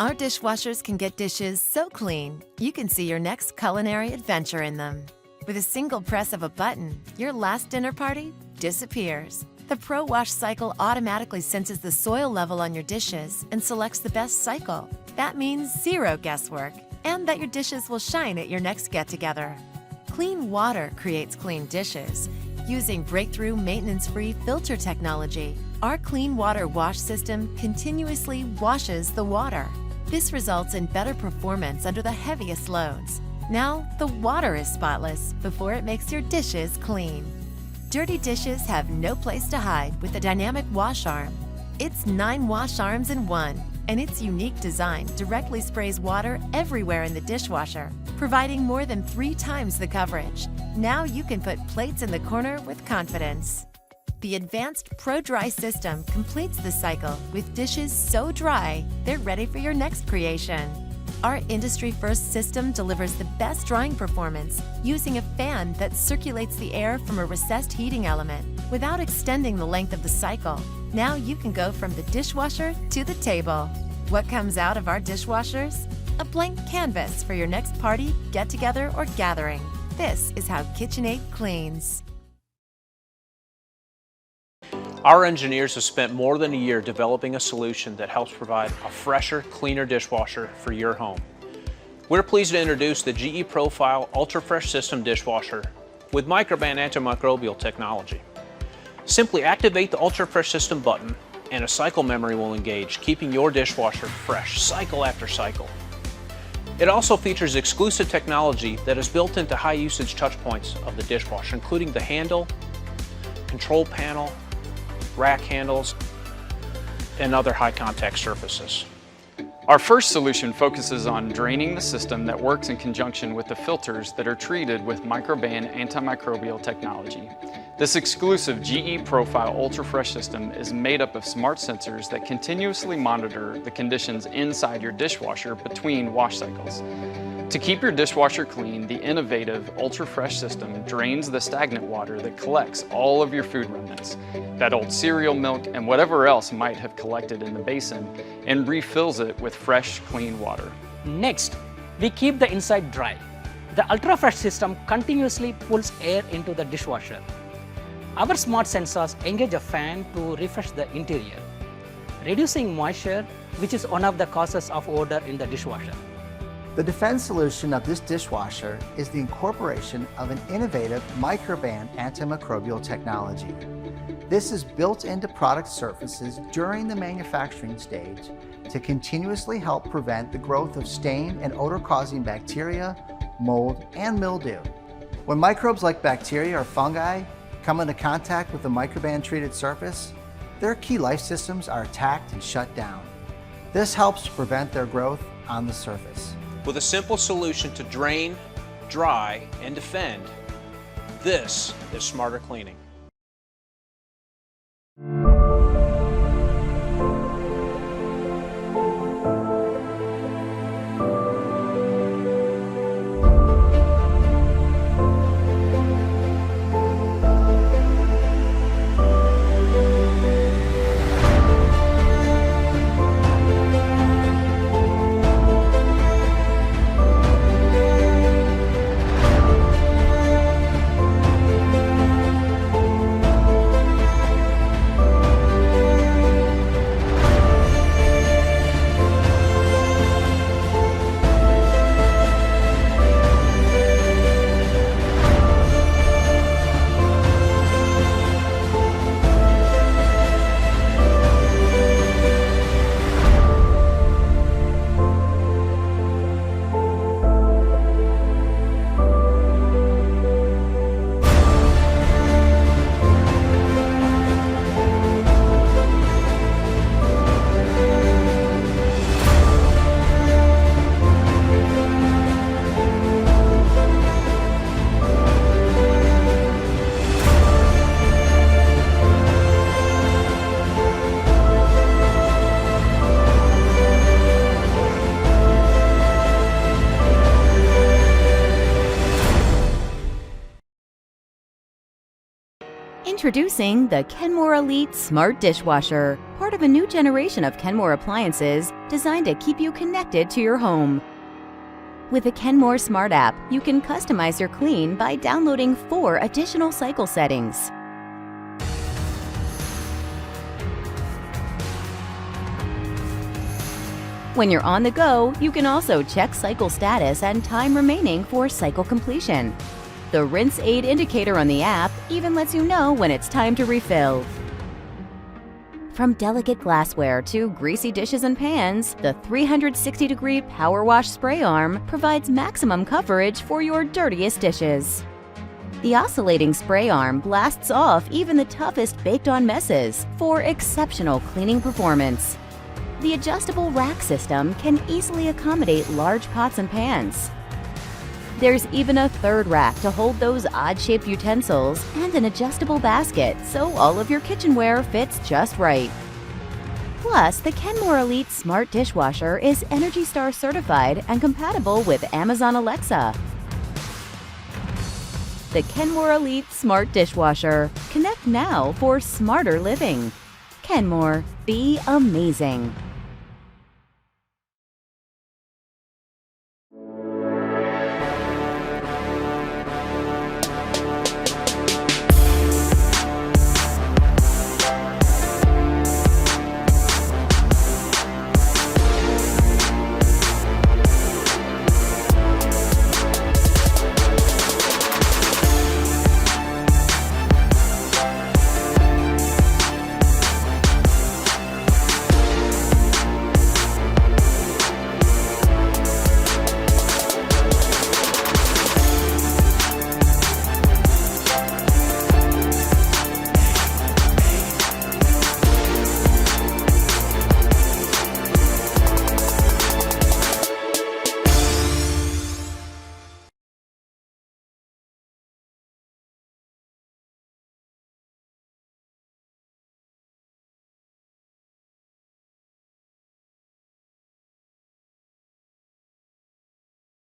Our dishwashers can get dishes so clean, you can see your next culinary adventure in them. With a single press of a button, your last dinner party disappears. The Pro Wash cycle automatically senses the soil level on your dishes and selects the best cycle. That means zero guesswork, and that your dishes will shine at your next get-together. Clean water creates clean dishes. Using breakthrough maintenance-free filter technology, our clean water wash system continuously washes the water. This results in better performance under the heaviest loads. Now, the water is spotless before it makes your dishes clean. Dirty dishes have no place to hide with the dynamic wash arm. It's 9 wash arms in one, and its unique design directly sprays water everywhere in the dishwasher, providing more than 3 times the coverage. Now you can put plates in the corner with confidence. The advanced Pro Dry system completes the cycle with dishes so dry, they're ready for your next creation. Our industry-first system delivers the best drying performance using a fan that circulates the air from a recessed heating element without extending the length of the cycle. Now you can go from the dishwasher to the table. What comes out of our dishwashers? A blank canvas for your next party, get-together, or gathering. This is how KitchenAid cleans. Our engineers have spent more than a year developing a solution that helps provide a fresher, cleaner dishwasher for your home. We're pleased to introduce the GE Profile Ultra Fresh System Dishwasher with microban antimicrobial technology. Simply activate the Ultra Fresh System button and a cycle memory will engage, keeping your dishwasher fresh cycle after cycle. It also features exclusive technology that is built into high usage touch points of the dishwasher, including the handle, control panel, rack handles, and other high contact surfaces. Our first solution focuses on draining the system that works in conjunction with the filters that are treated with microban antimicrobial technology. This exclusive GE Profile Ultra Fresh system is made up of smart sensors that continuously monitor the conditions inside your dishwasher between wash cycles. To keep your dishwasher clean, the innovative Ultra Fresh system drains the stagnant water that collects all of your food remnants, that old cereal milk and whatever else might have collected in the basin, and refills it with fresh, clean water. Next, we keep the inside dry. The Ultra Fresh system continuously pulls air into the dishwasher. Our smart sensors engage a fan to refresh the interior, reducing moisture, which is one of the causes of odor in the dishwasher. The defense solution of this dishwasher is the incorporation of an innovative microban antimicrobial technology. This is built into product surfaces during the manufacturing stage to continuously help prevent the growth of stain and odor-causing bacteria, mold, and mildew. When microbes like bacteria or fungi come into contact with the microban-treated surface, their key life systems are attacked and shut down. This helps to prevent their growth on the surface. With a simple solution to drain, dry, and defend, this is smarter cleaning. Introducing the Kenmore Elite Smart Dishwasher, part of a new generation of Kenmore appliances designed to keep you connected to your home. With the Kenmore Smart app, you can customize your clean by downloading 4 additional cycle settings. When you're on the go, you can also check cycle status and time remaining for cycle completion. The Rinse Aid indicator on the app even lets you know when it's time to refill. From delicate glassware to greasy dishes and pans, the 360-degree Power Wash Spray Arm provides maximum coverage for your dirtiest dishes. The oscillating spray arm blasts off even the toughest baked-on messes for exceptional cleaning performance. The adjustable rack system can easily accommodate large pots and pans. There's even a third rack to hold those odd-shaped utensils and an adjustable basket so all of your kitchenware fits just right. Plus, the Kenmore Elite Smart Dishwasher is ENERGY STAR certified and compatible with Amazon Alexa. The Kenmore Elite Smart Dishwasher. Connect now for smarter living. Kenmore, be amazing.